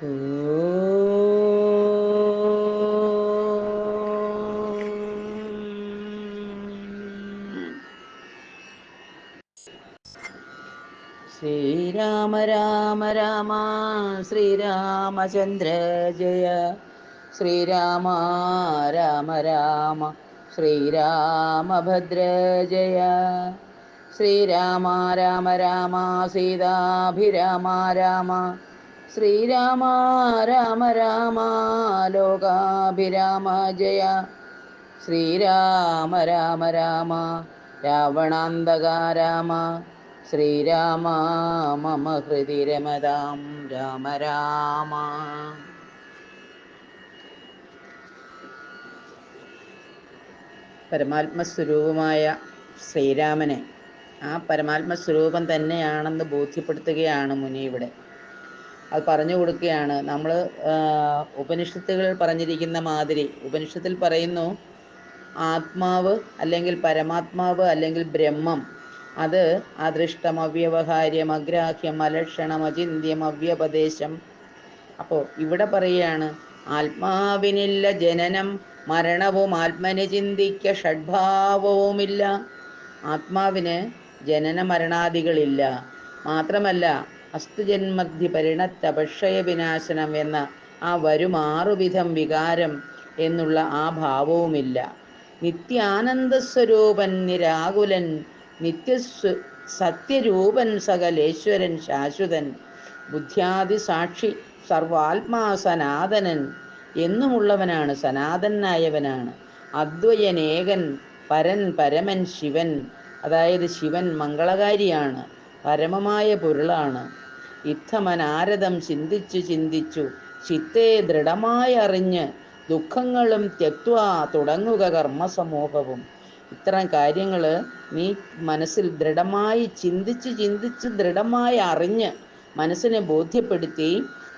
ഓം ശ്രീരാമ രാമ രാമ ശ്രീരാമചന്ദ്ര ജയ ശ്രീരാമ രാമ രാമ ശ്രീരാമഭദ്ര ജയ ശ്രീരാമ രാമ രാമ സീതാഭിരാമ രാമ ശ്രീരാമ രാമ രാമ ലോകാഭിരാമ ജയ ശ്രീരാമ രാമ രാമ രാവണാന്തക രാമ ശ്രീരാമ മമ ഹൃദി രമതാം രാമ രാമ. പരമാത്മസ്വരൂപമായ ശ്രീരാമനെ ആ പരമാത്മസ്വരൂപം തന്നെയാണെന്ന് ബോധ്യപ്പെടുത്തുകയാണ് മുനി ഇവിടെ. അത് പറഞ്ഞു കൊടുക്കുകയാണ്. നമ്മൾ ഉപനിഷത്തുകൾ പറഞ്ഞിരിക്കുന്ന മാതിരി ഉപനിഷത്തിൽ പറയുന്നു, ആത്മാവ് അല്ലെങ്കിൽ പരമാത്മാവ് അല്ലെങ്കിൽ ബ്രഹ്മം അത് അദൃഷ്ടം, അവ്യവഹാര്യം, അഗ്രാഹ്യം, അലക്ഷണം, അചിന്യം, അവ്യപദേശം. അപ്പോൾ ഇവിടെ പറയുകയാണ്, ആത്മാവിനില്ല ജനനം മരണവും ആത്മനെ ചിന്തിക്ക ഷഡ്ഭാവവുമില്ല. ആത്മാവിന് ജനന മരണാദികളില്ല. മാത്രമല്ല അസ്തുജന്മധി പരിണത്തപക്ഷയ വിനാശനം എന്ന ആ വരും 6 വിധം വികാരം എന്നുള്ള ആ ഭാവവുമില്ല. നിത്യാനന്ദസ്വരൂപൻ നിരാകുലൻ സത്യരൂപൻ സകലേശ്വരൻ ശാശ്വതൻ ബുദ്ധ്യാദി സാക്ഷി സർവാത്മാ സനാതനൻ എന്നുമുള്ളവനാണ്, സനാതനായവനാണ്. അദ്വയനേകൻ പരൻ പരമൻ ശിവൻ, അതായത് ശിവൻ മംഗളകാരിയാണ്, പരമമായ പൊരുളാണ്. ഇത്തമനാരദം ചിന്തിച്ചു ചിന്തിച്ചു ചിത്തെ ദൃഢമായി അറിഞ്ഞ് ദുഃഖങ്ങളും ത്യക്വാ തുടങ്ങുക കർമ്മസമൂഹവും. ഇത്തരം കാര്യങ്ങൾ നീ മനസ്സിൽ ദൃഢമായി ചിന്തിച്ച് ദൃഢമായി അറിഞ്ഞ് മനസ്സിനെ ബോധ്യപ്പെടുത്തി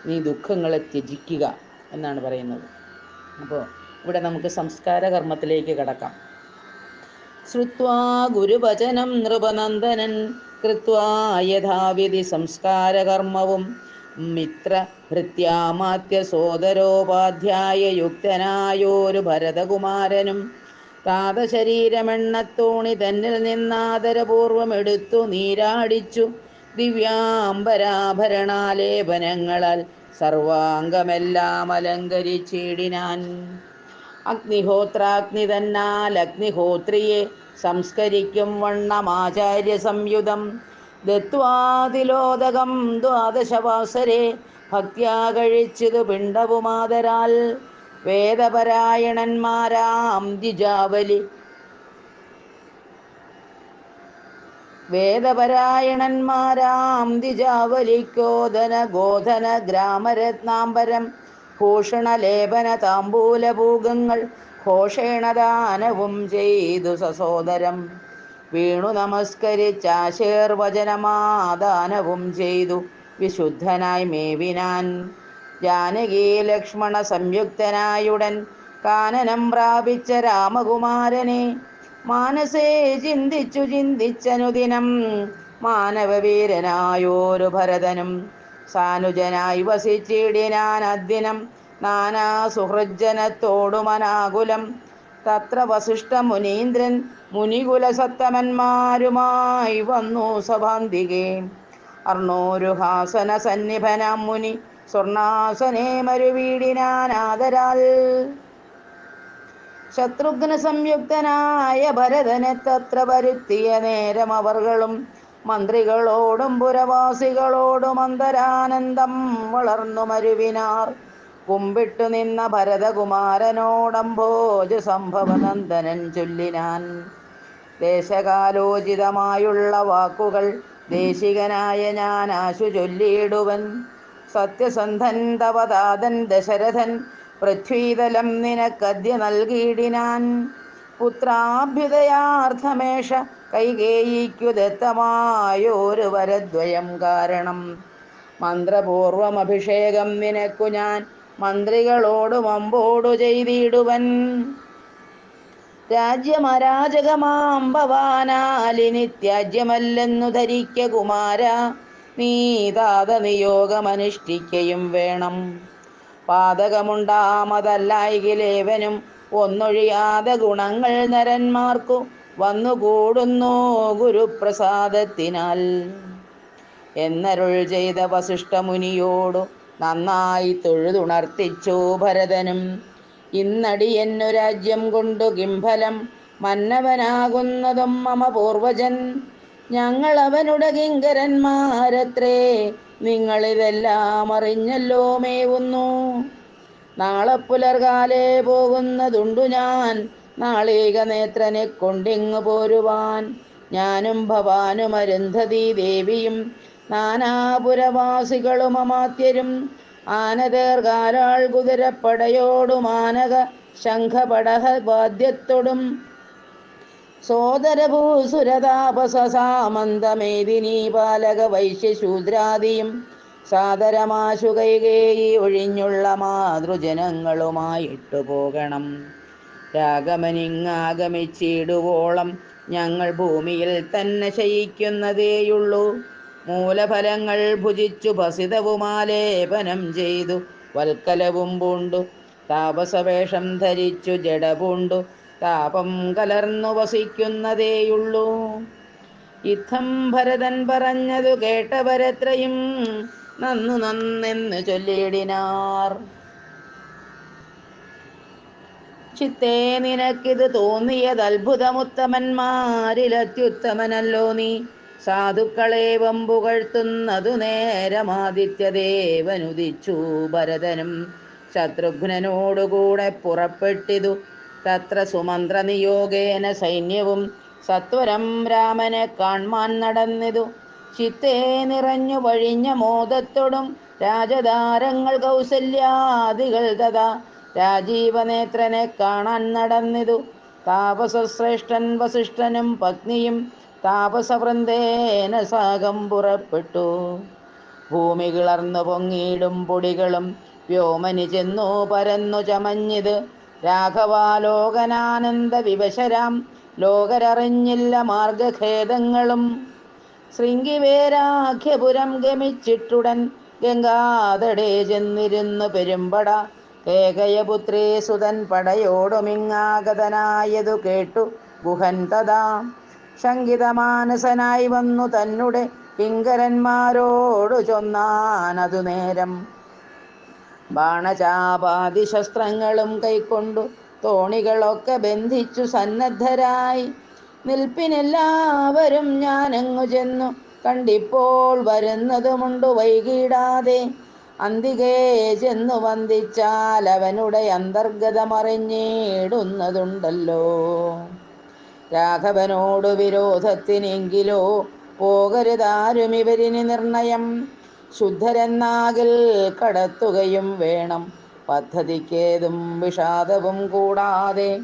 നീ ദുഃഖങ്ങളെ ത്യജിക്കുക എന്നാണ് പറയുന്നത്. അപ്പോൾ ഇവിടെ നമുക്ക് സംസ്കാര കർമ്മത്തിലേക്ക് കടക്കാം. ശ്രുത്വാ ഗുരുവചനം നൃപനന്ദനൻ കൃത്വാ യഥാവിധി സംസ്കാരകർമ്മവും മിത്രഭൃത്യാമാത്യ സോദരോപാധ്യായ യുക്തനായോരു ഭരതകുമാരനും താതശരീരമെണ്ണത്തോണി തന്നിൽ നിന്നാദരപൂർവം എടുത്തു നീരാടിച്ചു ദിവ്യാംബരാഭരണാലേപനങ്ങളാൽ സർവാംഗമെല്ലാം അലങ്കരിച്ചിടിനാൻ. അഗ്നിഹോത്രാഗ്നി തന്നാൽ അഗ്നിഹോത്രിയെ സംസ്കരിക്കും വണ്ണമാചാര്യ സംയുതം ദത്വാതിലോദകം ദ്വാദശവാസരെ ഭക്ത്യാ കഴിച്ചതു പിണ്ടവുമാതരാൽ. വേദപരായണന്മാരാം ദ്വിജാവലിക്കോദന ഗോധന ഗ്രാമരത്നാംബരം ഭൂഷണലേപന താമ്പൂലഭൂഗങ്ങൾ ഘോഷേണദാനവും ചെയ്തു സസോദരം. വീണു നമസ്കരിച്ചാശീർവചനമാദാനവും ചെയ്തു വിശുദ്ധനായി മേവിനാൻ. ജാനകീ ലക്ഷ്മണ സംയുക്തനായുടൻ കാനനം പ്രാപിച്ച രാമകുമാരനെ മാനസേ ചിന്തിച്ചനുദിനം മാനവവീരനായോരു ഭരതനും സാനുജനായി വസിച്ചിടിനാൻ അദ്ദിനം നാനാ സുഹൃജ്ജനത്തോടുമനാകുലം. തത്ര വസിഷ്ഠ മുനീന്ദ്രൻ മുനികുലസത്തമന്മാരുമായി വന്നു സഭാന്തികേ. അർണോരുഹാസന സന്നിഭനാം മുനി സ്വർണാസനേ മരുവീടിനാനാദരാൽ. ശത്രുഘ്ന സംയുക്തനായ ഭരതനെ തത്ര വരുത്തിയ നേരം അവർകളും മന്ത്രികളോടും പുരവാസികളോടും അന്തരാനന്ദം വളർന്നു മരുവിനാർ. കുമ്പിട്ടു നിന്ന ഭരതകുമാരനോടംഭോജ സംഭവനന്ദനൻ ചൊല്ലിനാൻ. ദേശകാലോചിതമായുള്ള വാക്കുകൾ ദേശികനായ ഞാൻ ആശു ചൊല്ലിയിടുവൻ. സത്യസന്ധൻ തവതാതൻ ദശരഥൻ പൃഥ്വീതലം നിനക്കദ്യ നൽകിയിടിനാൻ. പുത്രാഭ്യുദയാർത്ഥമേഷ കൈകേയിക്കു ദത്തമായോരു വരദ്വയം കാരണം. മന്ത്രപൂർവം അഭിഷേകം നിനക്കു ഞാൻ മന്ത്രികളോടും അമ്പോടു ചെയ്തിടുവൻ. രാജ്യമരാജകമാം ഭവാനാലിനി ത്യാജ്യമല്ലെന്നു ധരിക്ക കുമാര. നീ താത നിയോഗമനുഷ്ഠിക്കയും വേണം. പാതകമുണ്ടാമതല്ലായികിലേവനും ഒന്നൊഴിയാതെ ഗുണങ്ങൾ നരന്മാർക്കു വന്നുകൂടുന്നു ഗുരുപ്രസാദത്തിനാൽ എന്നരുൾ ചെയ്ത വസിഷ്ഠമുനിയോടു നന്നായി തൊഴുതുണർത്തിച്ചു ഭരതനും. ഇന്നടിയെന്നു രാജ്യം കൊണ്ടു കിംഫലം മന്നവനാകുന്നതും മമ പൂർവജൻ. ഞങ്ങൾ അവനുടെ കിങ്കരന്മാരത്രേ, നിങ്ങളിതെല്ലാം അറിഞ്ഞല്ലോ മേവുന്നു. നാളെ പുലർകാലേ പോകുന്നതുണ്ടു ഞാൻ, നാളീക നേത്രനെ കൊണ്ടിങ്ങു പോരുവാൻ. ഞാനും ഭവാനും അരുന്ധതി ദേവിയും നാനാപുരവാസികളും അമാത്യരും ആനതേർകാലാൾ കുതിരപ്പടയോടും ആനക ശംഖപടഹ വാദ്യത്തോടും സോദരഭൂസുരതാപസ സാമന്തമേദിനീ പാലക വൈശ്യശൂദ്രാദിയും സാദരമാശു കൈകേയി ഒഴിഞ്ഞുള്ള മാതൃജനങ്ങളുമായിട്ടു പോകണം. രാഗമനിങ്ങാഗമിച്ചിടുവോളം ഞങ്ങൾ ഭൂമിയിൽ തന്നെ ശയിക്കുന്നതേയുള്ളൂ. മൂലഫലങ്ങൾ ഭുജിച്ചു ഭസിതവുമാലേപനം ചെയ്തു വൽക്കലവും പൂണ്ടു താപസവേഷം ധരിച്ചു ജഡപൂണ്ടു താപം കലർന്നു വസിക്കുന്നതേയുള്ളൂ. ഇത്തം ഭരതൻ പറഞ്ഞതു കേട്ടവരത്രയും നന്നു നന്നെന്ന് ചൊല്ലിയിടിനാർ. ചിത്തേ നിനക്കിത് തോന്നിയത് അത്ഭുതമുത്തമന്മാരിലത്യുത്തമനല്ലോ നീ. സാധുക്കളേവം പുകഴ്ത്തുന്നതു നേരമാദിത്യദേവനുദിച്ചു ഭരതനും ശത്രുഘ്നനോടുകൂടെ പുറപ്പെട്ടിതു. തത്ര സുമന്ത്രനിയോഗേന സൈന്യവും സത്വരം രാമനെ കാൺമാൻ നടന്നിതു. ചിത്തേ നിറഞ്ഞു വഴിഞ്ഞ മോദത്തോടും രാജധാരങ്ങൾ കൗസല്യാദികൾ തഥാ രാജീവനേത്രനെ കാണാൻ നടന്നിതു. താപസശ്രേഷ്ഠൻ വസിഷ്ഠനും പത്നിയും താപസവൃന്ദേന സാഗം പുറപ്പെട്ടു. ഭൂമി കിളർന്നു പൊങ്ങിയിടും പൊടികളും വ്യോമനി ചെന്നു പരന്നു ചമഞ്ഞിത്. രാഘവാലോകനാനന്ദ വിവശരാം ലോകരറിഞ്ഞില്ല മാർഗഖേദങ്ങളും. ശൃംഗിവേരാഖ്യപുരം ഗമിച്ചിട്ടുടൻ ഗംഗാതടേ ചെന്നിരുന്നു പെരുമ്പട. കേകയപുത്രേ സുതൻ പടയോടുമിങ്ങാഗതനായതു കേട്ടു ഗുഹൻ തഥാ ശങ്കിതമാനസനായി വന്നു തന്നെ കിങ്കരന്മാരോടു ചൊന്നാനതു നേരം. ബാണചാപാതിശസ്ത്രങ്ങളും കൈക്കൊണ്ടു തോണികളൊക്കെ ബന്ധിച്ചു സന്നദ്ധരായി നിൽപ്പിനെല്ലാവരും ഞാനങ്ങു ചെന്നു കണ്ടിപ്പോൾ വരുന്നതുമുണ്ടു വൈകിടാതെ. അന്തികേ ചെന്നു വന്ദിച്ചാൽ അവനുടെ അന്തർഗതമറിഞ്ഞിടുന്നതുണ്ടല്ലോ. രാഘവനോടു വിരോധത്തിനെങ്കിലോ പോകരുതാരും ഇവരിനി നിർണയം. ശുദ്ധരെന്നാകിൽ കടത്തുകയും വേണം പദ്ധതിക്കേതും വിഷാദവും കൂടാതെ.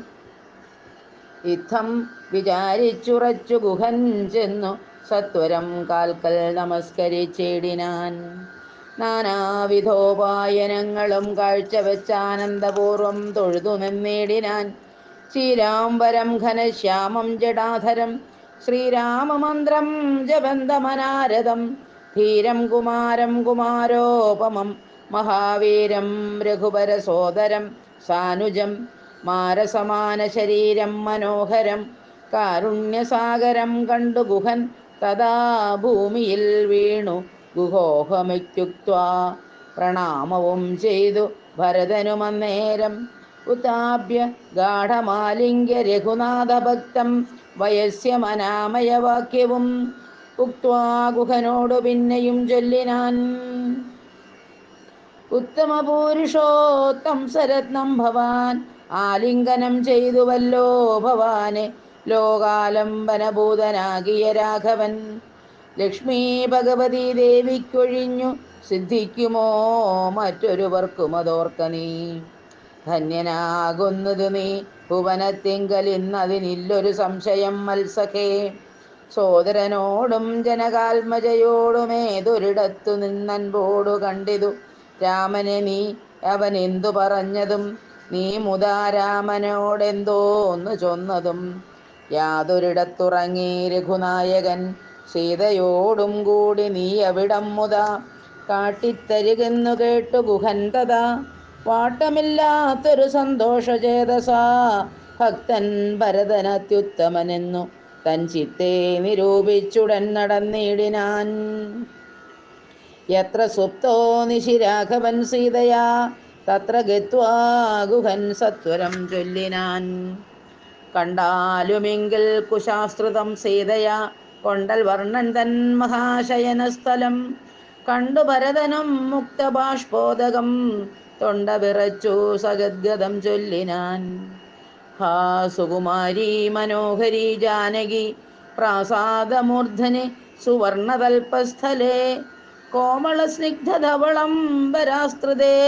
ഇത്തം വിചാരിച്ചുറച്ചു ഗുഹൻ ചെന്നു സത്വരം കാൽക്കൽ നമസ്കരിച്ചിടിനാൻ. നാനാവിധോപായനങ്ങളും കാഴ്ചവെച്ചാനന്ദപൂർവം തൊഴുതു നിന്നിടിനാൻ. ശ്രീരാംബരം ഘനശ്യാമം ജടാധരം ശ്രീരാമമന്ത്രം ജപന്തമനാരദം. ധീരം കുമാരം കുമാരോപമം മഹാവീരം രഘുവരസോദരം സാനുജം. മാരസമാന ശരീരം മനോഹരം കാരുണ്യസാഗരം കണ്ടു ഗുഹൻ തഥാ ഭൂമിയിൽ വീണു ഗുഹോഹമിത്യുക്ത്വാ പ്രണാമവും ചെയ്തു ഭരതനുമന്നേരം. ഉത്താപ്യ ഗാഠമാലിംഗ്യ രഘുനാഥഭക്തം വയസ്യമനാമയവാക്യവും ഉക്ത്വാ ഗുഹനോടു പിന്നെയും ചൊല്ലിനാൻ. ഉത്തമപുരുഷോത്തം സരത്നം ഭവാൻ ആലിംഗനം ചെയ്തുവല്ലോ ഭവാനെ. ലോകാലംബനഭൂതനാകിയ രാഘവൻ ലക്ഷ്മീ ഭഗവതി ദേവിക്കൊഴിഞ്ഞു സിദ്ധിക്കുമോ മറ്റൊരുവർക്കുമതോർക്ക നീ. ധന്യനാകുന്നത് നീ ഭുവനത്തിങ്കൽ ഇന്നതിനില്ലൊരു സംശയം മത്സഖേ. സോദരനോടും ജനകാത്മജയോടുമേതൊരിടത്തു നിന്നൻപോടു കണ്ടിതു രാമനെ നീ. അവൻ എന്തു പറഞ്ഞതും നീ മുതാ രാമനോടെന്തോന്നു ചൊന്നതും. യാതൊരിടത്തുറങ്ങി രഘുനായകൻ സീതയോടും കൂടി നീ അവിടം മുതാ കാട്ടിത്തരികെന്നു കേട്ടു ഗുഹൻ തഥാ വാട്ടമില്ലാത്തൊരു സന്തോഷചേതസാ ഭക്തൻ ഭരതനത്യുത്തമനെന്നു തൻ ചിത്തെ നിരൂപിച്ചുടൻ നടന്നിടിനാൻ. യത്ര സുപ്തോ നിശിരാഘവൻ സീതയാ തത്ര ഗത്വാ ഗുഹൻ സത്വരം ചൊല്ലിനാൻ. കണ്ടാലുമെങ്കിൽ കുശാസ്ത്രിതം സീതയാ കൊണ്ടൽ വർണ്ണൻ തൻ മഹാശയനസ്ഥലം കണ്ടു ഭരതനും മുക്തബാഷ്പോദകം തൊണ്ട വിറച്ചു സഗദ്ഗതം ചൊല്ലിനാൻ. ഹാ സുകുമാരി മനോഹരി ജാനകി പ്രാസാദമൂർധനി സുവർണതൽപസ്ഥലേ കോമളസ്നിഗ്ധധവളം വരാസ്ത്രതേ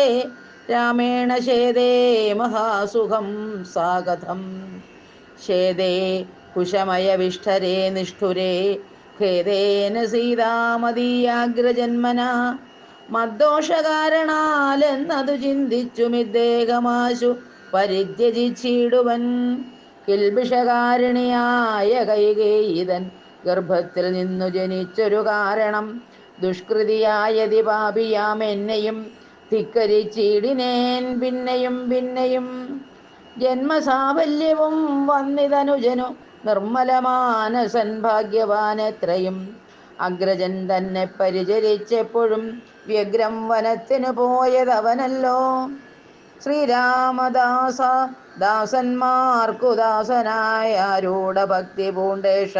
രാമേണ ശേദേ മഹാസുഖം സാഗതം. ശേദേ കുശമയവിഷ്ഠരേ നിഷ്ഠുരേ ഖേദേന സീതാമതീയാഗ്രജന്മന മദ്ദോഷകാരണാലെന്നതു ചിന്തിച്ചുമിദ്ദേഹമാശു പരിത്യജിച്ചിടുവൻ. കിൽബിഷകാരിണിയായ കൈകേയിതൻ ഗർഭത്തിൽ നിന്നു ജനിച്ചൊരു കാരണം ദുഷ്കൃതിയായതി പാപിയാം എന്നെയും ധിക്കരിച്ചിടിനേൻ പിന്നെയും പിന്നെയും. ജന്മസാഫല്യവും വന്നിതനുജനു നിർമ്മലമാനസൻ ഭാഗ്യവാനെത്രയും അഗ്രജൻ തന്നെ പരിചരിച്ചെപ്പോഴും വ്യഗ്രം വനത്തിനു പോയതവനല്ലോ. ശ്രീരാമദാസ ദാസന്മാർക്കു ദാസനായ ആരൂഢഭക്തി പൂണ്ടേഷ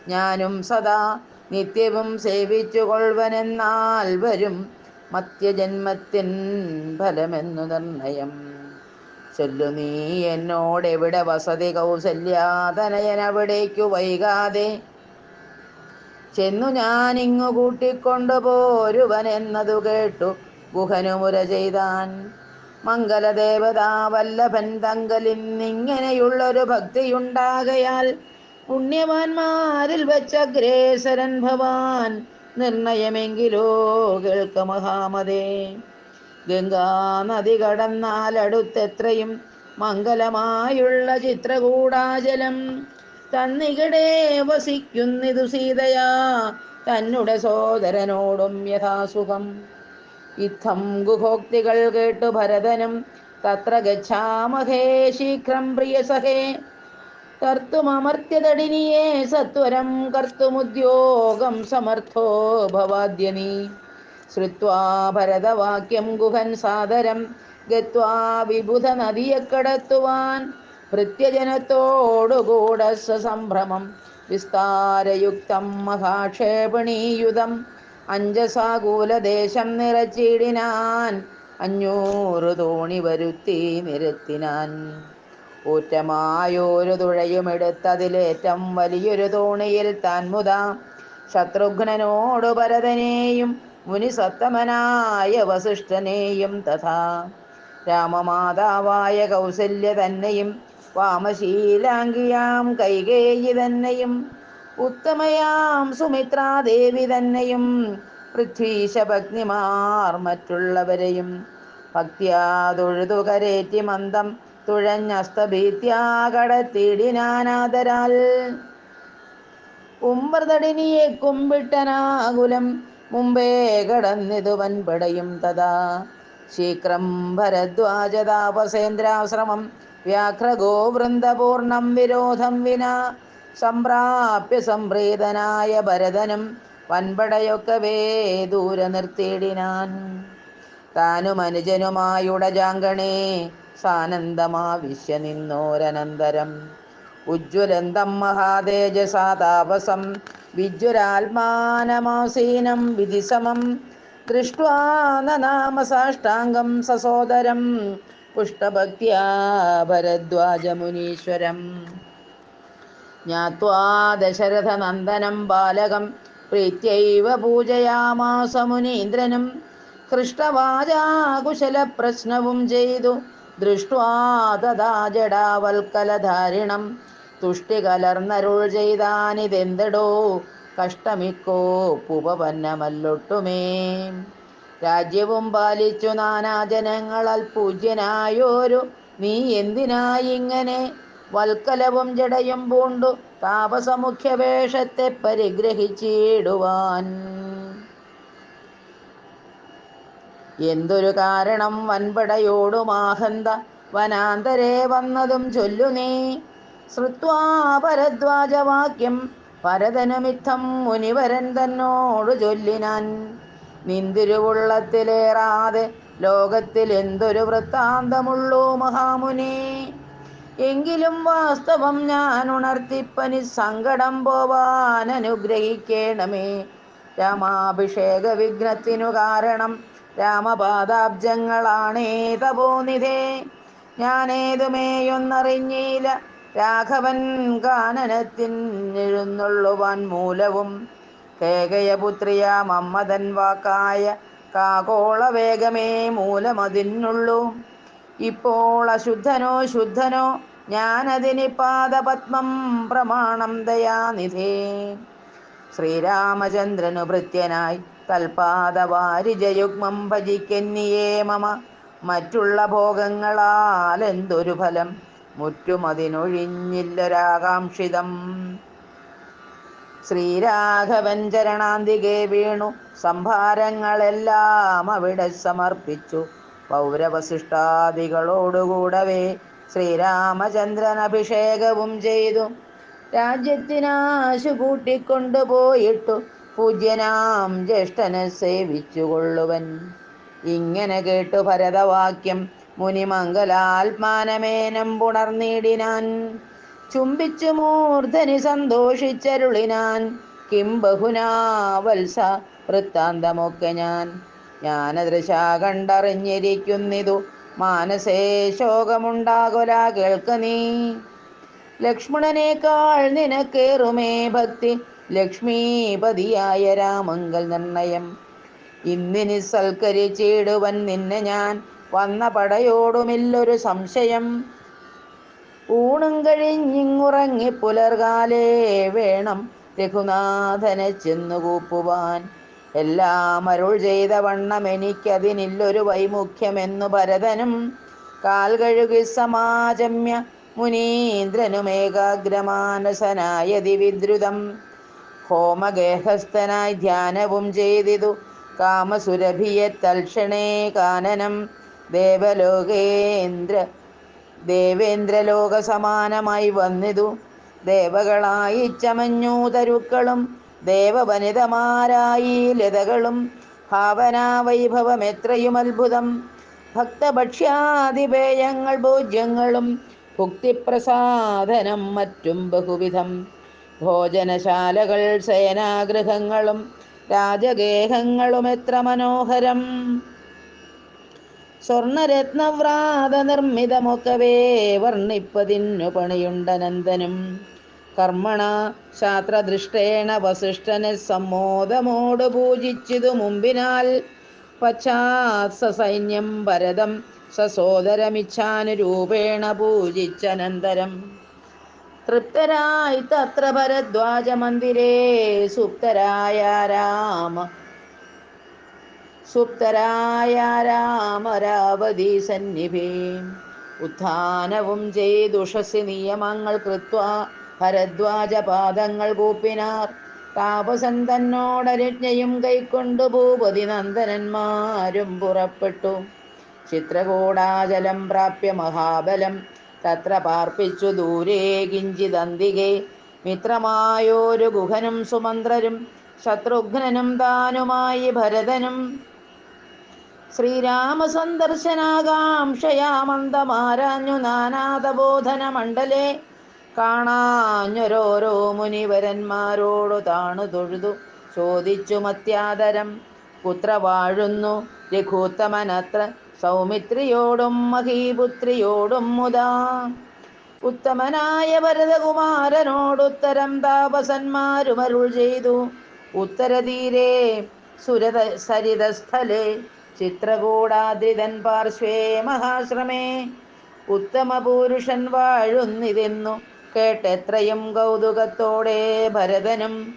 ഞാനും സദാ നിത്യവും സേവിച്ചു കൊള്ളുവനെന്നാൽ വരും മത്യജന്മത്തിൻ ഫലമെന്നു നിർണയം. ചൊല്ലു നീ എന്നോടെവിടെ വസതി കൗസല്യാതനയനവിടേക്കു വൈകാതെ ചെന്നു ഞാനിങ്ങു കൂട്ടിക്കൊണ്ടു പോരുവനെന്നതു കേട്ടു ഗുഹനുമുര ചെയ്താൻ. മംഗലദേവതാ വല്ലഭൻ തങ്കലിന്നിങ്ങനെയുള്ളൊരു ഭക്തിയുണ്ടാകയാൽ പുണ്യവാന്മാരിൽ വച്ചഗ്രേസരൻ ഭവാൻ നിർണയമെങ്കിലോ കേൾക്ക മഹാമതേ. ഗംഗാനദി കടന്നാലടുത്തെത്രയും മംഗലമായുള്ള ചിത്രകൂടാചലം തന്നികടെ വസിക്കുന്നിതു സീതയാ തന്നുടെ സോദരനോടും യഥാസുഖം. ഇത്തം ഗുഹോക്തികൾ കേട്ടു ഭരതനും തത്ര ഗച്ഛാമഹേ ശീഘ്രം പ്രിയസഹേ കർത്തുമമർത്യതടിനിയെ സത്വരം കർത്തുമുദ്യോഗം സമർത്ഥോ ഭവാദ്യനീ. ശ്രുത്വാ ഭരതവാക്യം ഗുഹൻ സാദരം ഗത്വാ വിബുധ നദിയെ കടത്തുവാൻ ഭൃത്യജനത്തോടുകൂടെ സസംഭ്രമം വിസ്താരയുക്തം മഹാക്ഷേപണീയുതം അഞ്ജസാകൂലദേശം നിറച്ചിടിനാൻ. 500 തോണി വരുത്തി നിരത്തിനാൻ. ഊറ്റമായൊരു തുഴയുമെടുത്തതിലേറ്റം വലിയൊരു തോണിയിൽ താൻ മുതാ ശത്രുഘ്നനോടു ഭരതനെയും മുനിസത്തമനായ വസിഷ്ഠനെയും തഥാ രാമമാതാവായ കൗസല്യ തന്നെയും വാമശീലാംഗിയാം കൈകേയി തന്നെയും ഉത്തമയാം സുമിത്രാദേവി തന്നെയും പൃഥ്വീശപത്നിമാർ മറ്റുള്ളവരെയും ഭക്ത്യാ തൊഴുതു കരേറ്റി മന്ദം തുഴഞ്ഞസ്തഭീത്യാ കടത്തിടിനാനാദരാൽ. ഉംബർതടിനിയെ കുമ്പിട്ടനാകുലം മുമ്പേ കടന്നിതു വൻപടയും തഥാ ശീഘ്രം ഭരദ്വാജതാപസേന്ദ്രാശ്രമം വ്യാഘ്രഗോവൃന്ദപൂർണം വിരോധം വിനാ സംപ്രാപ്യ സംപ്രീതനായ ഭരതനും വൻപടയൊക്കവേ ദൂരെ നിർത്തിയിടിനാൻ. താനും അനുജനുമായുടജാങ്കണേ സാനന്ദമാവിശ്യ നിന്നോരനന്തരം ഉജ്ജ്വലന്തം മഹാതേജസാ താപസം വിജ്വരാത്മാനമാസീനം വിധിസമം ദൃഷ്ട്വാ നനാമ സാഷ്ടാംഗം സസോദരം പുഷ്ടഭക്ത്യാ ഭരദ്വാജമുനീശ്വരം. ജ്ഞാത്വാ ദശരഥനന്ദനം ബാലകം പ്രീത്യൈവ പൂജയാമാസ മുനീന്ദ്രനും ഹൃഷ്ടവാചാ കുശലപ്രശ്നവും ചെയ്തു ദൃഷ്ട്വാ തഥാ ജടാവൽക്കലധാരിണം തുഷ്ടി കലർന്നരുൾ ചെയ്താനിതെന്തടോ കഷ്ടമിക്കോപ്പുപന്നമല്ലൊട്ടുമേ. രാജ്യവും പാലിച്ചു നാനാജനങ്ങളാൽ പൂജ്യനായോരു നീ എന്തിനായിങ്ങനെ വൽക്കലവും ജടയും പൂണ്ടു താപസമുഖ്യവേഷത്തെ പരിഗ്രഹിച്ചിടുവാൻ. എന്തൊരു കാരണം വൻപടയോടുമാഹന്ത വനാന്തരേ വന്നതും ചൊല്ലു നീ. ശ്രുത്വാ ഭരദ്വാജവാക്യം ഭരതനുമിത്തം മുനിവരൻ തന്നോടു ചൊല്ലിനാൻ. നിന്തിരുവുള്ളത്തിലേറാതെ ലോകത്തിൽ എന്തൊരു വൃത്താന്തമുള്ളൂ മഹാമുനി. എങ്കിലും വാസ്തവം ഞാൻ ഉണർത്തിപ്പനി സങ്കടം പോവാൻ അനുഗ്രഹിക്കേണമേ. രാമാഭിഷേക വിഘ്നത്തിനു കാരണം രാമപാദാബ്ജങ്ങളാണേ തപോനിധേ. ഞാനേതുമേയൊന്നറിഞ്ഞീല രാഘവൻ കാനനത്തിനെഴുന്നള്ളുവാൻ മൂലവും. കേകയപുത്രിയാം മമ്മതൻ വാക്കായ കാകോളവേഗമേ മൂലമതിനുള്ളൂ. ഇപ്പോൾ അശുദ്ധനോ ശുദ്ധനോ ഞാനതിനി പാദപത്മം പ്രമാണം ദയാനിധേ. ശ്രീരാമചന്ദ്രനു ഭൃത്യനായി തൽപാദവാരിജയുഗ്മം ഭജിക്കന്നിയേ മമ. മറ്റുള്ള ഭോഗങ്ങളാൽ എന്തൊരു ഫലം മുറ്റുമതിനൊഴിഞ്ഞില്ലൊരാകാംക്ഷിതം. ശ്രീരാഘവൻ ചരണാന്തികെ വീണു സംഭാരങ്ങളെല്ലാം അവിടെ സമർപ്പിച്ചു. പൗരവസിഷ്ഠാദികളോടുകൂടവേ ശ്രീരാമചന്ദ്രൻ അഭിഷേകവും ചെയ്തു. രാജ്യത്തിനാശു കൂട്ടിക്കൊണ്ടുപോയിട്ടു പൂജ്യനാം ജ്യേഷ്ഠനെ സേവിച്ചുകൊള്ളുവൻ. ഇങ്ങനെ കേട്ടു ഭരതവാക്യം മുനിമംഗലാത്മാനമേനം പുണർന്നിടിനാൻ. ചുംബിച്ചു മൂർധനി സന്തോഷിച്ചരുളിനാൻ. കിം ബഹുനാ വത്സ വൃത്താന്തമൊക്കെ ഞാനദൃശാ കണ്ടറിഞ്ഞിരിക്കുന്നിതു. മാനസേ ശോകമുണ്ടാകൊല കേൾക്ക നീ. ലക്ഷ്മണനേക്കാൾ നിനക്കേറുമേ ഭക്തി ലക്ഷ്മീപതിയായ രാമങ്കൽ നിർണയം. ഇന്നിനി സൽക്കരിച്ചിടുവൻ നിന്നെ ഞാൻ വന്ന പടയോടുമില്ലൊരു സംശയം. ഊണും കഴിഞ്ഞിങ്ങുറങ്ങി പുലർകാലേ വേണം രഘുനാഥനെ ചെന്നു കൂപ്പുവാൻ. എല്ലാം അരുൾ ചെയ്ത വണ്ണം എനിക്കതിനില്ലൊരു വൈമുഖ്യമെന്നു ഭരതനും കാൽ കഴുകി സമാചമ്യ മുനീന്ദ്രനുമേകാഗ്രമാനസനായതി വിദ്രുതം. ഹോമഗേഹസ്ഥനായി ധ്യാനവും ചെയ്തിതു കാമസുരഭിയെ തൽക്ഷണേ കാനനം. ദേവേന്ദ്രലോക സമാനമായി വന്നിതു. ദേവകളായി ചമഞ്ഞു തരുക്കളും ദേവവനിതമാരായി ലതകളും. ഭാവനാവൈഭവം എത്രയും അത്ഭുതം. ഭക്തഭക്ഷ്യാദിപേയങ്ങൾ ഭോജ്യങ്ങളും ഭുക്തിപ്രസാദനം മറ്റും ബഹുവിധം. ഭോജനശാലകൾ സേനാഗൃഹങ്ങളും രാജഗേഹങ്ങളും എത്ര മനോഹരം. സ്വർണരത്നവ്രാത നിർമ്മിതമൊക്കവേ വർണ്ണിപ്പതിന്നു പണിയുണ്ടനന്ദനും. കർമ്മണ ശാസ്ത്രദൃഷ്ടേണ വസിഷ്ഠനെ സമ്മോദമോട് പൂജിച്ചിതു മുമ്പിനാൽ. പശ്ചാത് സസൈന്യം ഭരതം സസോദരമിച്ഛാനുരൂപേണ പൂജിച്ചനന്തരം. തൃപ്തരായി തത്ര ഭരദ്വാജ മന്ദിരേ സുപ്തരായ രാമരാവതി സന്നിഭേ. ഉത്ഥാനവും ചെയ്തുഷസി നിയമങ്ങൾ കൃത്വാ ഭരദ്വാജ പാദങ്ങൾ കൂപ്പിനാർ. താപസൻ തന്നോടരജ്ഞയും കൈക്കൊണ്ടു ഭൂപതി നന്ദനന്മാരും പുറപ്പെട്ടു. ചിത്രകൂടാചലം പ്രാപ്യ മഹാബലം തത്ര പാർപ്പിച്ചു ദൂരേ കിഞ്ചിദന്തികെ. മിത്രമായോരു ഗുഹനും സുമന്ത്രരും ശത്രുഘ്നനും താനുമായി ഭരതനും. ശ്രീരാമസന്ദർശനാകാംക്ഷയാമന്തമാരാഞ്ഞു നാനാതബോധന മണ്ഡലേ. കാണാഞ്ഞൊരോരോ മുനിവരന്മാരോടു താണു തൊഴുതു ചോദിച്ചു മത്യാദരം. പുത്ര വാഴുന്നു രഘൂത്തമനത്ര സൗമിത്രിയോടും മഹീപുത്രിയോടും മുതാ. ഉത്തമനായ ഭരതകുമാരനോടുത്തരം താപസന്മാരുമരുൾ ചെയ്തു. ഉത്തരതീരേ സരിതസ്ഥലേ ചിത്രകൂടാദ്രിതൻ പാർശ്വേ മഹാശ്രമേ. ഉത്തമ പുരുഷൻ വാഴുന്നിതെന്നു കേട്ടെത്രയും കൗതുകത്തോടെ ഭരതനും.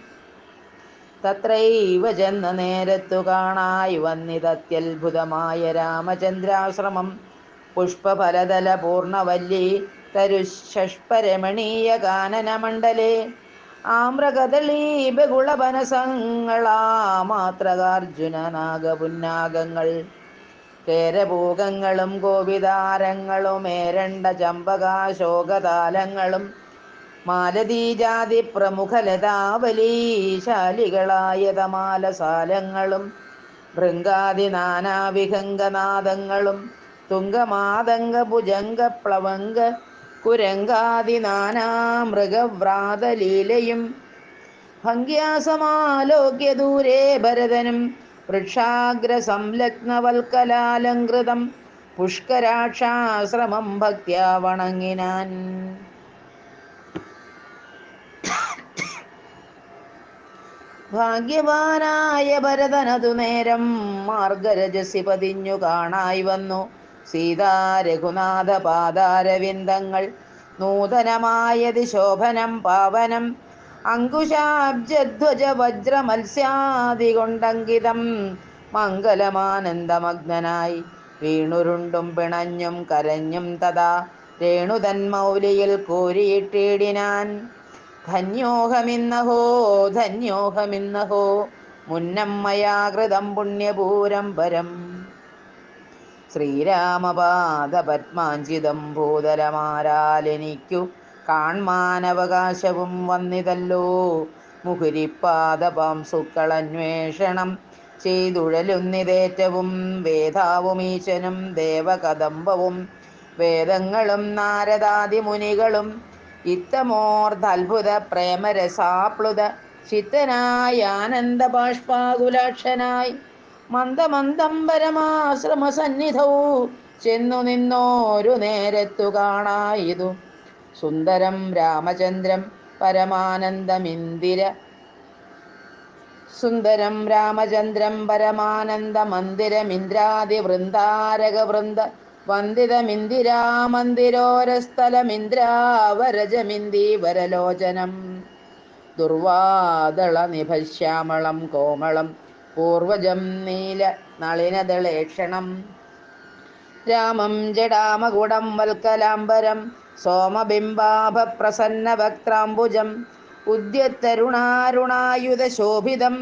തത്രൈവ ചെന്ന നേരത്തു കാണായി വന്നിതത്യത്ഭുതമായ രാമചന്ദ്രാശ്രമം. പുഷ്പഫലതല പൂർണ്ണവല്ലി തരുഷഷ്പരമണീയ കാനനമണ്ഡലേ ആമ്രകദളീ ബഹുളവനസങ്ങളാ മാത്രകാർജുന നാഗപുന്നാഗങ്ങൾ കേരഭൂഗങ്ങളും ഗോപിതാരങ്ങളും ഏരണ്ട ചമ്പകാശോകതാലങ്ങളും മാലതീജാതി പ്രമുഖലതാവലീശാലികളായ തമാലസാലങ്ങളും ഭൃങ്കാദി നാനാവിഹംഗനാദങ്ങളും തുംഗമാതംഗ ഭുജംഗ പ്ലവംഗ കുരങ്കാദി നാനാ മൃഗവ്രാതലീലയും ഭംഗ്യാസമാലോക്യ ദൂരേ ഭരതനും വൃക്ഷാഗ്ര സംലഗ്നവൽക്കലാലങ്കൃതം പുഷ്കരാക്ഷാശ്രമം ഭക്ത്യാ വണങ്ങിനാൻ. ഭാഗ്യവാനായ ഭരതനതു നേരം മാർഗരജസി പതിഞ്ഞു കാണായി വന്നു. സീതാ രഘുനാഥ പാദാരവിന്ദങ്ങൾ നൂതനമായതി ശോഭനം പാവനം അങ്കുശാബ്ജധ്വജ വജ്രമത്സ്യാദി കൊണ്ടങ്കിതം മംഗലമാനന്ദമഗ്നനായി വീണുരുണ്ടും പിണഞ്ഞും കരഞ്ഞും തഥാ രേണുതന്മൗലിയിൽ കോരിയിട്ടിടിനാൻ. ധന്യോഹമിന്നഹോ ധന്യോഹമിന്നഹോ മുന്നം മയാ കൃതം പുണ്യപൂരം പരം ശ്രീരാമപാദപത്മാഞ്ചിതം ഭൂതലമാരാലെനിക്കു കാൺമാനവകാശവും വന്നിതല്ലോ. മുഹുരിപ്പാദപാംസുക്കളന്വേഷണം ചെയ്തുഴലുന്നിതേറ്റവും വേദാവും ഈശനും ദേവകദംബവും വേദങ്ങളും നാരദാദിമുനികളും ഇത്തമോർദ്ധത്ഭുത പ്രേമരസാപ്ലുത ചിത്തനായി ആനന്ദ ബാഷ്പാകുലാക്ഷനായി മന്ദമന്ദം പരമാശ്രമസന്നിധൗ ചെന്നു നിന്നോരു നേരത്തു കാണായിതു സുന്ദരം രാമചന്ദ്രം പരമാനന്ദമിന്ദിര സുന്ദരം രാമചന്ദ്രം പരമാനന്ദമന്ദിരമിന്ദ്രാദി വൃന്ദാരകവൃന്ദ വന്ദിതമിന്ദിരാമന്ദിരോരസ്ഥലമിന്ദ്രാവരജമിന്ദീവരലോചനം ദുർവാദളനിഭശ്യാമളം കോമളം പൂർവജം നീല നളിനദളേക്ഷണം രാമം ജടാമകുടം വൽക്കലാംബരം സോമബിംബാഭപ്രസന്നവക്ത്രാംബുജം ഉദ്യത്തരുണാരുണായുധശോഭിതം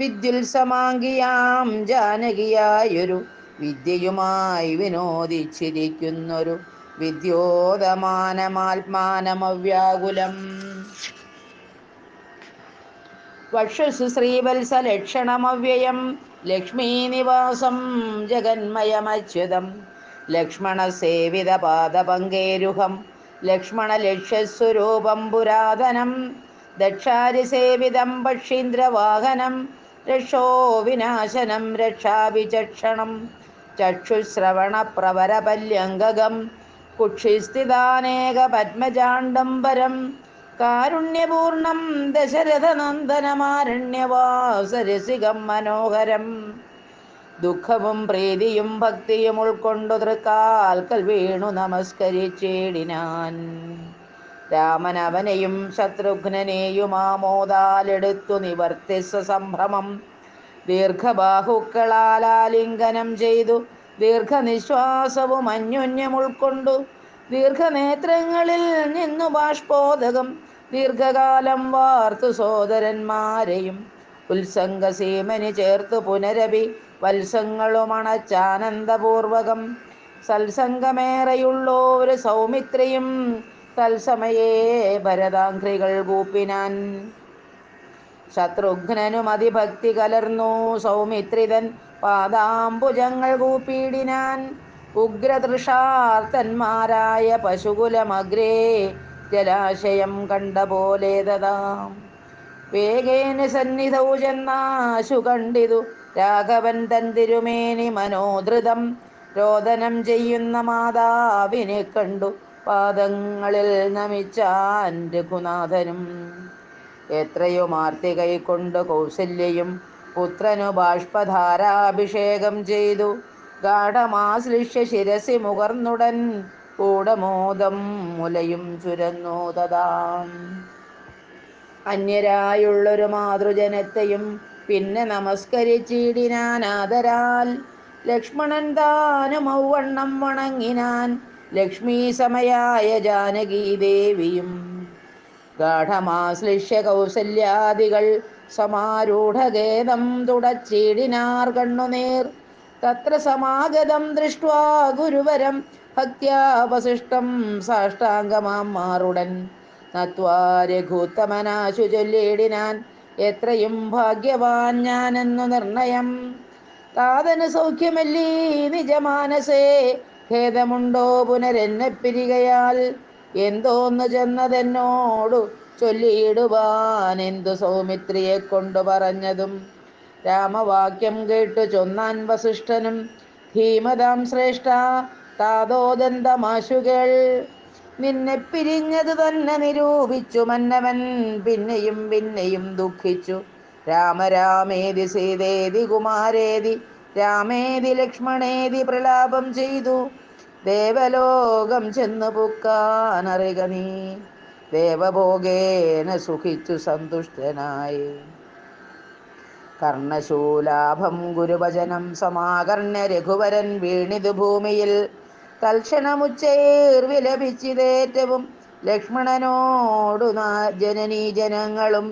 വിദ്യുത്സമാംഗിയാം ജാനകിയായൊരു വിദ്യയുമായി വിനോദിച്ചിരിക്കുന്നൊരു വിദ്യോതമാനമാത്മാനമവ്യാകുലം വക്ഷസു ശ്രീവത്സലക്ഷണമവ്യയം ലക്ഷ്മീനിവാസം ജഗന്മയമച്യുതം ലക്ഷ്മണസേവിതപാദപങ്കേരുഹം ലക്ഷ്മണലക്ഷ്യസ്വരൂപം പുരാതനം ദക്ഷാരിസേവിതം പക്ഷീന്ദ്രവാഹനം രക്ഷോ വിനാശനം രക്ഷാവിചക്ഷണം ചക്ഷുശ്രവണപ്രവരപല്യംഗകം കുക്ഷിസ്ഥിതാനേക പത്മജാണ്ഡംബരം കാരുണ്യപൂർണം ദശരഥനന്ദനമാരണ്യവാസരസികം മനോഹരം ദുഃഖവും പ്രീതിയും ഭക്തിയും ഉൾക്കൊണ്ടു തൃക്കാൽക്കൽ വീണു നമസ്കരിച്ചിടിനാൻ. രാമൻ അവനെയും ശത്രുഘ്നനെയും ആമോദാലെടുത്തു നിവർത്തിച്ച സംഭ്രമം ദീർഘബാഹുക്കളാലിംഗനം ചെയ്തു ദീർഘനിശ്വാസവും അന്യോന്യം ഉൾക്കൊണ്ടു ദീർഘനേത്രങ്ങളിൽ നിന്നു ബാഷ്പോദകം ദീർഘകാലം വാർത്തു സോദരന്മാരെയും ഉത്സംഗസീമനി ചേർത്തു പുനരപി വത്സങ്ങളുമണച്ചാനന്ദപൂർവകം സത്സംഗമേറെയുള്ളോരു സൗമിത്രിയും തത്സമയേ ഭരതാംഘ്രികൾ കൂപ്പിനാൻ. ശത്രുഘ്നനും അതിഭക്തി കലർന്നു സൗമിത്രിതൻ പാദാംബുജങ്ങൾ കൂപ്പിയിടിനാൻ. ഉഗ്രതൃഷാർത്തന്മാരായ പശുകുലമഗ്രേ ജലാശയം കണ്ട പോലെ തഥാം വേഗേന സന്നിധൗ ചെന്നാശു കണ്ടിതു രാഘവൻ തൻ തിരുമേനി മനോധൃതം രോദനം ചെയ്യുന്ന മാതാവിനെ കണ്ടു പാദങ്ങളിൽ നമിച്ചാൻ രഘുനാഥനും. എത്രയോ മാർത്തി കൈക്കൊണ്ട് കൗസല്യയും പുത്രനു ബാഷ്പധാരാഭിഷേകം ചെയ്തു ഗാഠമാശ്ലിഷ്യ ശിരസി മുകർന്നുടൻ കൂടമോദം മുലയും ചുരന്നു തഥാം. അന്യരായുള്ളൊരു മാതൃജനത്തെയും പിന്നെ നമസ്കരിച്ചിടിനാൻ ആദരാൽ. ലക്ഷ്മണൻ താനും ഔവണ്ണം വണങ്ങിനാൻ ലക്ഷ്മീ സമയായ ജാനകീ ദേവിയും ഗാഠമാശ്ലിഷ്യ കൗസല്യാദികൾ സമാരൂഢഗേദം തുടച്ചിടിനാർ കണ്ണുനീർ. തത്ര സമാഗതം ദൃഷ്ട്വാ ഗുരുവരം ഭക്ത്യാ വസിഷ്ഠം സാഷ്ടാംഗമാം മാറുടൻ നത്വാ രഘുത്തമനാശു ചൊല്ലിയിടിനാൻ, എത്രയും ഭാഗ്യവാൻ ഞാനെന്നു നിർണയം. താതന് സൗഖ്യമല്ലീ നിജമാനസേ, ഖേദമുണ്ടോ പുനരെന്നെ പിരികയാൽ. എന്തോന്നു ചെന്നതെന്നോടു ചൊല്ലിയിടുവാൻ, എന്തു സൗമിത്രിയെ കൊണ്ടു പറഞ്ഞതും. രാമവാക്യം കേട്ടു ചൊന്നാൻ വസിഷ്ഠനും, ധീമതാം ശ്രേഷ്ഠ താതോദന്തമാശുകൾ. നിന്നെ പിരിഞ്ഞത് തന്നെ നിരൂപിച്ചു മന്നവൻ, പിന്നെയും പിന്നെയും ദുഃഖിച്ചു. രാമരാമേതി സീതേതി കുമാരേതി രാമേതി ലക്ഷ്മണേതി പ്രലാപം ചെയ്തു. ദേവലോകം ചെന്നു പുക്കാനറിക നീ, ദേവഭോഗേന സുഖിച്ചു സന്തുഷ്ടനായി. കർണശൂലാഭം ഗുരുവചനം സമാകർണ്യ രഘുവരൻ വീണിതു ഭൂമിയിൽ. തൽക്ഷണമുച്ചൈർ വിലപിച്ചിതേറ്റവും ലക്ഷ്മണനോടു ജനനീ ജനങ്ങളും.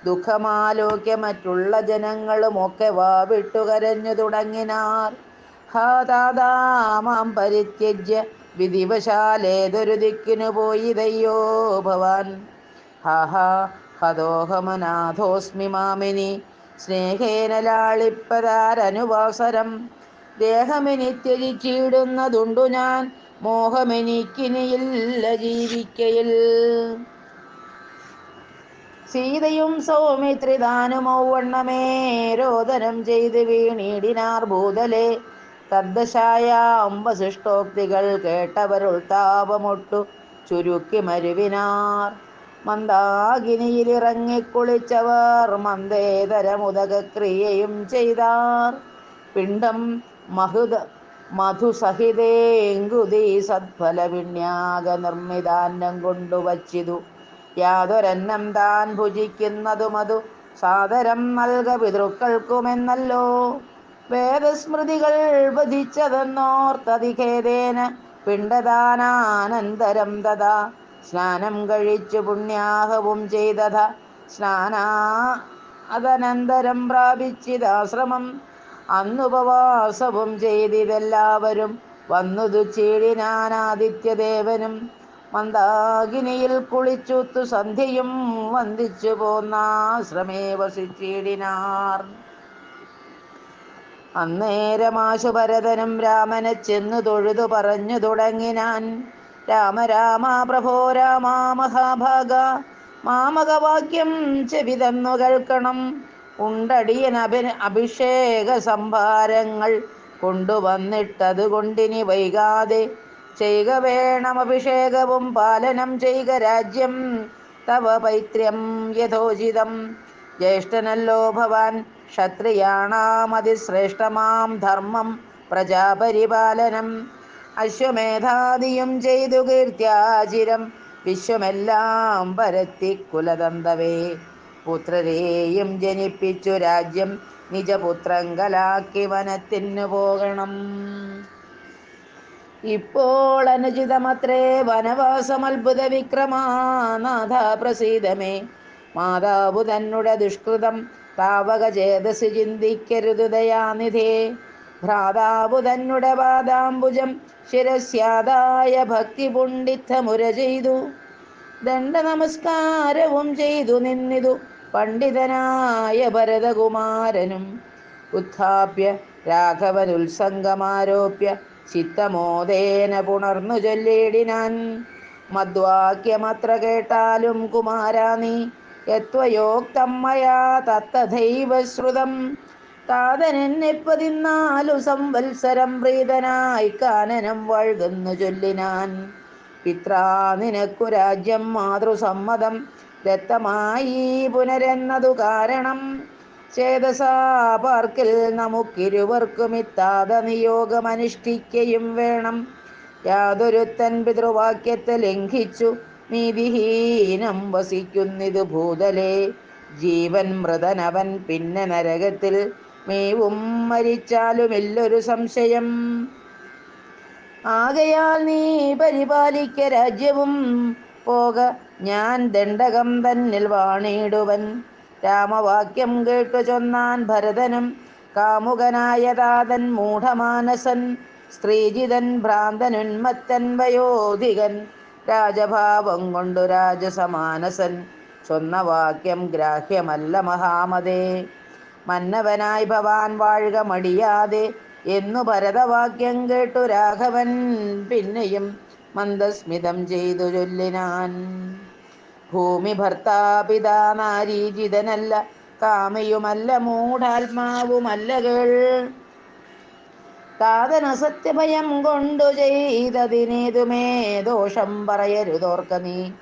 ദുഃഖമാലോക്യ മറ്റുള്ള ജനങ്ങളും ഒക്കെ വാവിട്ടു കരഞ്ഞു തുടങ്ങിനാർ. ഹാ താതാ മാം പരിത്യജ്യ വിധിവശാലേതൊരു ദിക്കിനു പോയിതയ്യോ ഭവാൻ. ഹാ ഹാ ഹതോഹമനാഥോസ്മി മാമിനി, സ്നേഹേന ലാളിപ്പതാരനുവാസരം. ദേഹമിനി ത്യജിച്ചിടുന്നതുണ്ടു ഞാൻ, മോഹമെനിക്കിനിയില്ല ജീവിക്കയിൽ. സീതയും സൗമിത്രി താനുമൗവണ്ണമേ രോദനം ചെയ്ത് വീണിടിനാർ ഭൂതലെ. തദ്ദശായാം വസിഷ്ഠോക്തികൾ കേട്ടവരുൾത്താപമൊട്ടു ചുരുക്കി മരുവിനാർ. മന്ദാകിനിയിലിറങ്ങിക്കുളിച്ചവർ മന്ദേതരമുദകക്രിയയും ചെയ്താർ. പിണ്ഡം മധുസഹിതേങ്കുതി സത്ഫല വിണ്യാക നിർമ്മിതാന്നം കൊണ്ടുവച്ചിതു. യാതൊരന്നം താൻ ഭുജിക്കുന്നതുമതു സാദരം നൽക പിതൃക്കൾക്കുമെന്നല്ലോ. വേദസ്മൃതികൾ വധിച്ചതെന്നോർത്തതിഖേദേന പിണ്ടദാനാനന്തരം തഥാ സ്നാനം കഴിച്ചു പുണ്യാഹവും ചെയ്തത. സ്നാനാദനന്തരം പ്രാപിച്ചിതാശ്രമം അന്നുപവാസവും ചെയ്തിതെല്ലാവരും വന്നുതു ചീടിനാനാദിത്യദേവനും. മന്ദാകിനിയിൽ കുളിച്ചുത്തു സന്ധ്യയും വന്ദിച്ചു പോന്നാശ്രമേ വസിച്ചിടിനാർ. അന്നേരമാശു ഭരതനും രാമനെ ചെന്നു തൊഴുതു പറഞ്ഞു തുടങ്ങിനാൻ. രാമ രാമ പ്രഭോ രാമ മഹാഭാഗ, മാമകവാക്യം ചെവി തന്നു കേൾക്കണം. ഉണ്ടടിയൻ അഭിഷേക സംഭാരങ്ങൾ കൊണ്ടുവന്നിട്ടതുകൊണ്ടിനി വൈകാതെ ചെയ്ക വേണം അഭിഷേകവും പാലനം ചെയ്ക രാജ്യം തവ പൈത്ര്യം യഥോചിതം. ജ്യേഷ്ഠനല്ലോ ഭവാൻ, ക്ഷത്രിയാണാമതിശ്രേഷ്ഠമാം ധർമ്മം പ്രജാപരിപാലനം. അശ്വമേധാദിയും ചെയ്തു കീർത്യാചിരം വിശ്വമെല്ലാം പരത്തി കുലതന്തവേ. പുത്രരെയും ജനിപ്പിച്ചു രാജ്യം നിജപുത്രങ്കലാക്കി വനത്തിനു പോകണം. ഇപ്പോൾ അനുചിതമത്രേ വനവാസമത്ഭുത വിക്രമാനാഥ പ്രസീദമേ. മാതാവു തന്നുടെ ദുഷ്കൃതം താവക ചേതസി ചിന്തിക്കരുതു ദയാനിധേ. ഭ്രാതാവു തന്നുടെ പാദാംബുജം ശിരസ്യാദായ ഭക്തി പുണ്ഡിതമുര ചെയ്തു. ദണ്ഡ നമസ്കാരവും ചെയ്തു നിന്നിതു പണ്ഡിതനായ ഭരതകുമാരനും. ഉത്ഥാപ്യ രാഘവനുത്സംഗമാരോപ്യ ചിത്തമോദേന പുണർന്നു ചൊല്ലിടിനാൻ. മദ്വാക്യമത്ര കേട്ടാലും കുമാരാ നീ, യത്വയോക്തം മയാ തത്തഥൈവ ശ്രുതം. താതനെന്നെ 14 സംവത്സരം പ്രീതനായി കാനനം വഴുകുന്നു ചൊല്ലിനാൻ. പിത്രാ നിനക്കു രാജ്യം മാതൃസമ്മതം ദത്തമായി പുനരെന്നതു കാരണം. ചേതസാ പാർക്കിൽ നമുക്കിരുവർക്കും ഇത്താത നിയോഗമനുഷ്ഠിക്കയും വേണം. യാതൊരുത്തൻ പിതൃവാക്യത്തെ ലംഘിച്ചു നീതിഹീനം വസിക്കുന്നിതു ഭൂതലേ. ജീവൻ മൃതനവൻ പിന്നെ നരകത്തിൽ മേവും മരിച്ചാലുമില്ലൊരു സംശയം. ആകയാൽ നീ പരിപാലിക്ക രാജ്യവും പോക ഞാൻ ദണ്ഡകം തന്നിൽ വാണിടുവൻ. രാമവാക്യം കേട്ടു ചൊന്നാൻ ഭരതനും കാമുകനായ താതൻ മൂഢമാനസൻ സ്ത്രീജിതൻ ഭ്രാന്തനുന്മത്തൻ വയോധികൻ രാജഭാവം കൊണ്ടു രാജസമാനസൻ ചൊന്ന വാക്യം ഗ്രാഹ്യമല്ല മഹാമതേ. മന്നവനായി ഭവാൻ വാഴുക മടിയാതെ എന്നു ഭരതവാക്യം കേട്ടു രാഘവൻ പിന്നെയും മന്ദസ്മിതം ചെയ്തു ചൊല്ലിനാൻ. ഭൂമി ഭർത്താപിതാ നാരീജിതനല്ല കാമിയുമല്ല മൂഢാത്മാവുമല്ല കേൾ. താതനസത്യഭയം കൊണ്ടു ചെയ്തതിനേതുമേ ദോഷം പറയരുതോർക്ക നീ.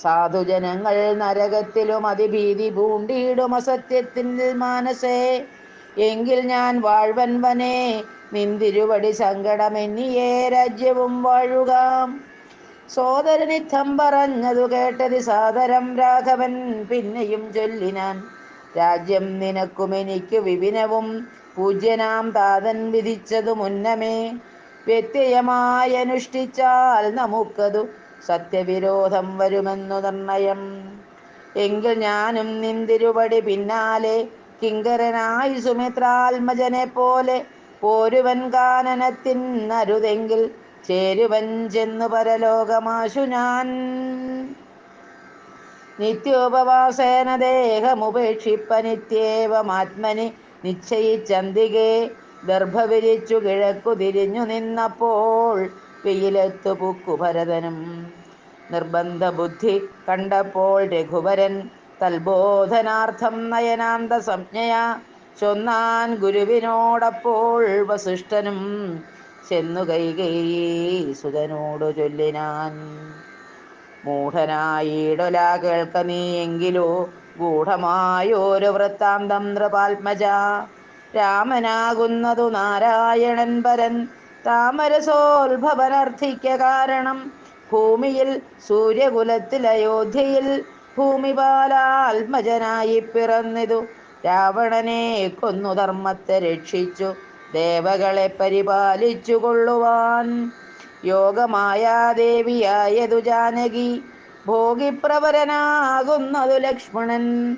സാധുജനങ്ങൾ നരകത്തിലും അതിഭീതി പൂണ്ടിടും അസത്യത്തിൽ മാനസേ. എങ്കിൽ ഞാൻ വാഴ്വൻ വനേ നിന്തിരുവടി സങ്കടമെന്നിയേ രാജ്യവും വാഴുക. സോദരനിത്തം പറഞ്ഞതു കേട്ടതി സാദരം രാഘവൻ പിന്നെയും ചൊല്ലിനാൻ. രാജ്യം നിനക്കും എനിക്കു വിപിനവും പൂജ്യനാം താതൻ വിധിച്ചതു മുന്നമേ. വ്യത്യയമായി അനുഷ്ഠിച്ചാൽ നമുക്കതു സത്യവിരോധം വരുമെന്നു നിർണയം. എങ്കിൽ ഞാനും നിന്തിരുവടി പിന്നാലെ കിങ്കരനായി സുമിത്രാത്മജനെ പോലെ പോരുവൻ കാനനത്തിനരുതെങ്കിൽ ചേരുവൻ ചെന്നു പരലോകമാശു ഞാൻ. നിത്യോപവാസേന ദേഹമുപേക്ഷിപ്പനിത്യേവമാത്മനി നിശ്ചയിച്ചന്തികെ ദർഭ വിരിച്ചു കിഴക്കു തിരിഞ്ഞു നിന്നപ്പോൾ വെയിലത്തു പുക്കു ഭരതനും. നിർബന്ധ ബുദ്ധി കണ്ടപ്പോൾ രഘുവരൻ തൽബോധനാർത്ഥം നയനാന്ത സംജ്ഞയാ ചൊന്നാൻ ഗുരുവിനോടപ്പോൾ വസിഷ്ഠനും ചെന്നു കൈകേയീ സുതനോടു ചൊല്ലിനാൻ. മൂഢനായിടൊല കേൾക്ക നീ എങ്കിലോ ഗൂഢമായോരു വൃത്താന്തം നൃപാത്മജ. രാമനാകുന്നതു നാരായണൻ പരൻ താമരസോത്ഭവനർത്ഥിക്ക കാരണം. ഭൂമിയിൽ സൂര്യകുലത്തിൽ അയോധ്യയിൽ ഭൂമിപാലാത്മജനായി പിറന്നിതു രാവണനെ കൊന്നു ധർമ്മത്തെ രക്ഷിച്ചു ദേവകളെ പരിപാലിച്ചു കൊള്ളുവാൻ. യോഗമായാദേവിയായതു ജാനകി ഭോഗിപ്രവരനാകുന്നതു ലക്ഷ്മണൻ.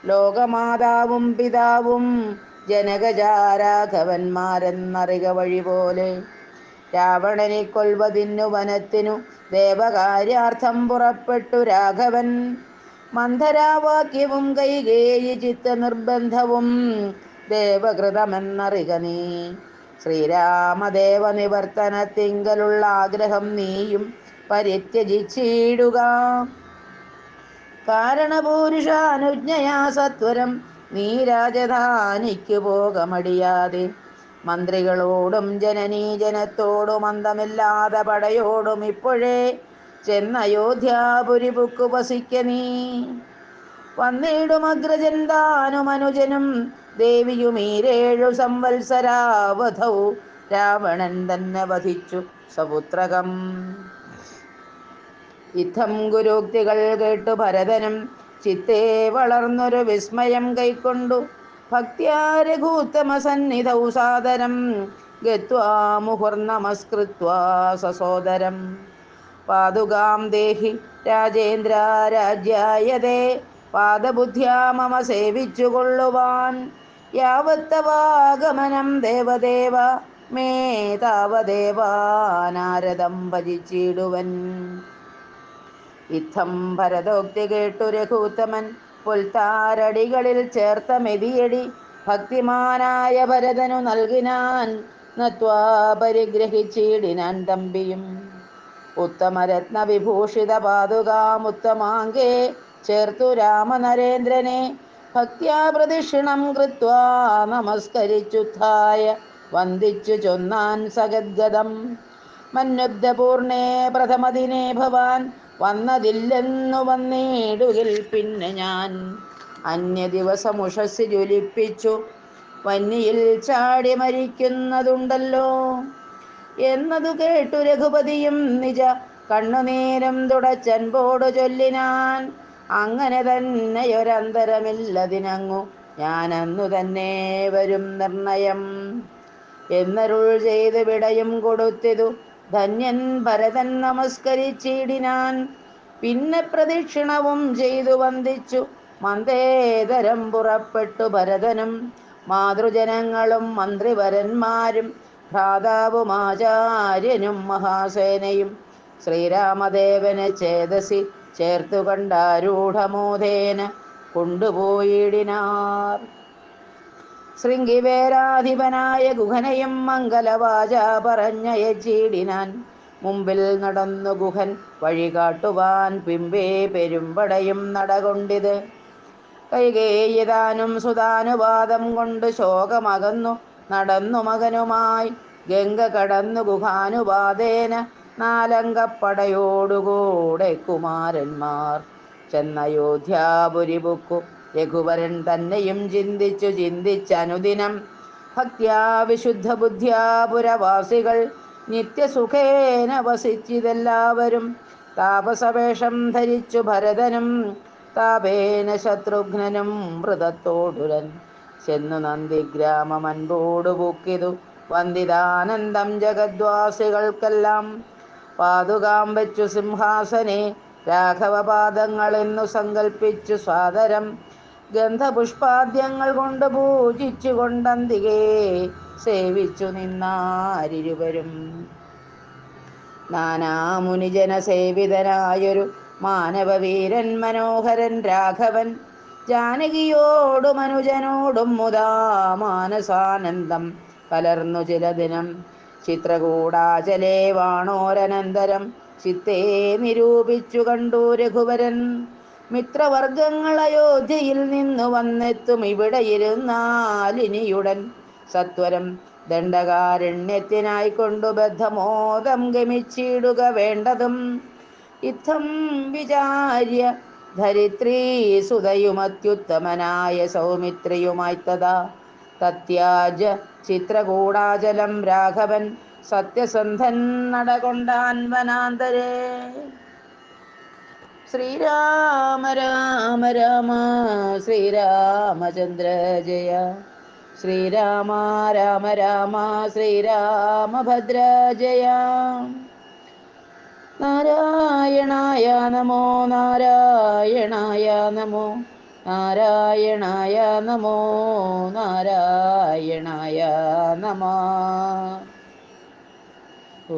ലോകമാതാവും പിതാവും ജനകജാരാഘവന്മാരെന്നറിക വഴി പോലെ. രാവണനെ കൊൽവതിന്നു വനത്തിനു ദേവകാര്യാർത്ഥം പുറപ്പെട്ടു രാഘവൻ. മന്ധരാവാക്യവും കൈകേയി ചിത്ത നിർബന്ധവും ദേവകൃതമെന്നറിക നീ. ശ്രീരാമദേവ നിവർത്തനത്തിങ്കലുള്ള ആഗ്രഹം നീയും പരിത്യജിച്ചിടുക. കാരണപുരുഷാനുജ്ഞയാ സത്വരം നീ രാജധാനിക്കു പോകമടിയാതെ. മന്ത്രികളോടും ജനനീജനത്തോടും അന്തമില്ലാതെ പടയോടും ഇപ്പോഴേ ചെന്നയോധ്യാപുരി പുക്കു വസിക്ക നീ. വന്നിടും അഗ്രജൻ താനും അനുജനും ദേവിയും ഈരേഴു സംവത്സരാവധൗ രാവണൻ തന്നെ വധിച്ചു സപുത്രകം. ഇത്തം ഗുരുക്തികൾ കേട്ടു ഭരതനും ചിത്തേ വളർന്നൊരു വിസ്മയം കൈക്കൊണ്ടു ഭക്ത്യാ രഘൂത്തമ സന്നിധൗ സാദരം ഗത്വാ മുഹുർനമസ്കൃത്വാ സസോദരം. പാദുകാം ദേഹി രാജേന്ദ്ര രാജ്യായതേ പാദബുദ്ധ്യാ മമ സേവിച്ചു കൊള്ളുവാൻ. യാവത്തവാഗമനം ദേവദേവ മേ താവദേവാ നാരദം ഭജിച്ചിടുവൻ. ഇത്തം ഭരതോക്തി കേട്ടു രഘൂത്തമൻ പുൽത്താരടികളിൽ ചേർത്ത മെതിയടി ഭക്തിമാനായ ഭരതനു നൽകിനാൻ. നത്വാ പരിഗ്രഹിച്ചിടിനാൻ തമ്പിയും. ഉത്തമരത്ന വിഭൂഷിത പാദുകാമുത്തമാങ്കേ ചേർത്തു രാമനരേന്ദ്രനെ ഭക്ത്യാ പ്രദക്ഷിണം കൃത്വാ നമസ്കരിച്ചുത്ഥായ വന്ദിച്ചു ചൊന്നാൻ സഗദ്ഗദം. മന്നുബ്ധപൂർണേ പ്രഥമദിനേ ഭവാൻ വന്നതില്ലെന്നു വന്നിടുകിൽ പിന്നെ ഞാൻ അന്യ ദിവസമുഷസ് ജ്വലിപ്പിച്ചു വന്നിയിൽ ചാടി മരിക്കുന്നതുണ്ടല്ലോ എന്നതു കേട്ടു രഘുപതിയും നിജ കണ്ണുനീരും തുടച്ചൻപോടു ചൊല്ലിനാൻ. അങ്ങനെ തന്നെയൊരന്തരമില്ലതിനങ്ങു ഞാൻ അന്നു തന്നെ വരും നിർണയം എന്നരുൾ ചെയ്ത് വിടയും കൊടുത്തിതു ധന്യൻ ഭരതൻ നമസ്കരിച്ചിടിനാൻ. പിന്നെ പ്രദക്ഷിണവും ചെയ്തു വന്ദിച്ചു മന്ദേതരം പുറപ്പെട്ടു ഭരതനും മാതൃജനങ്ങളും മന്ത്രിവരന്മാരും ഭ്രാതാവും ആചാര്യനും മഹാസേനയും ശ്രീരാമദേവനെ ചേതസി ചേർത്തുകണ്ടാരൂഢമോദേന കൊണ്ടുപോയിടിനാർ. ശൃംഗിവേരാധിപനായ ഗുഹനയും മംഗലവാച പറഞ്ഞയച്ചിടിനാൻ. മുമ്പിൽ നടന്നു ഗുഹൻ വഴി കാട്ടുവാൻ പിമ്പേ പെരുമ്പടയും നടകൊണ്ടിത്. കൈകേയിതാനും സുതാനുവാദം കൊണ്ട് ശോകമകന്നു നടന്നു മകനുമായി ഗംഗ കടന്നു ഗുഹാനുവാദേന നാലങ്കപ്പടയോടുകൂടെ കുമാരന്മാർ ചെന്നയോധ്യാപുരി രഘുവരൻ തന്നെയും ചിന്തിച്ചനുദിനം ഭക്ത്യാ വിശുദ്ധ ബുദ്ധ്യാ പുരവാസികൾ നിത്യസുഖേന വസിച്ചിതെല്ലാവരും. താപസവേഷം ധരിച്ചു ഭരതനും താപേന ശത്രുഘ്നനും മൃതത്തോടുരൻ ചെന്നു നന്ദിഗ്രാമമൻപോടു പൂക്കിതു വന്ദിതാനന്ദം ജഗദ്വാസികൾക്കെല്ലാം. പാതുകാം വെച്ചു സിംഹാസനെ രാഘവപാദങ്ങളെന്നു സങ്കൽപ്പിച്ചു സാദരം ഗന്ധപുഷ്പാദ്യങ്ങൾ കൊണ്ട് പൂജിച്ചു കൊണ്ടന്തികേ സേവിച്ചു നിന്നാരിരുവരും. നാനാമുനിജന സേവിതനായൊരു മാനവവീരൻ മനോഹരൻ രാഘവൻ ജാനകിയോടും അനുജനോടും മുദാ മാനസാനന്ദം കലർന്നു ചില ദിനം. ചിത്രകൂടാചലേ വാണോരനന്തരം ചിത്തേ നിരൂപിച്ചു കണ്ടു രഘുവരൻ. മിത്രവർഗങ്ങൾ അയോധ്യയിൽ നിന്നു വന്നെത്തും ഇവിടെ ഇരുന്നാലിനിയുടൻ സത്വരം ദണ്ഡകാരണ്യത്തിനായിക്കൊണ്ടു ബദ്ധമോദം ഗമിച്ചിടുക വേണ്ടതും. ഇത്തം വിചാര്യ ധരിത്രീ സുതയുമത്യുത്തമനായ സൗമിത്രിയുമായി തഥാ തത്യാജ ചിത്രകൂടാചലം രാഘവൻ സത്യസന്ധൻ നടകൊണ്ടാൻ വനാന്തരേ. ശ്രീരാമ രാമ രാമ ശ്രീരാമചന്ദ്ര ജയ. ശ്രീരാമ രാമ രാമ ശ്രീരാമഭദ്ര ജയ. നാരായണായ നമോ നാരായണായ നമോ നാരായണായ നമോ നാരായണായ നമഃ. ഓ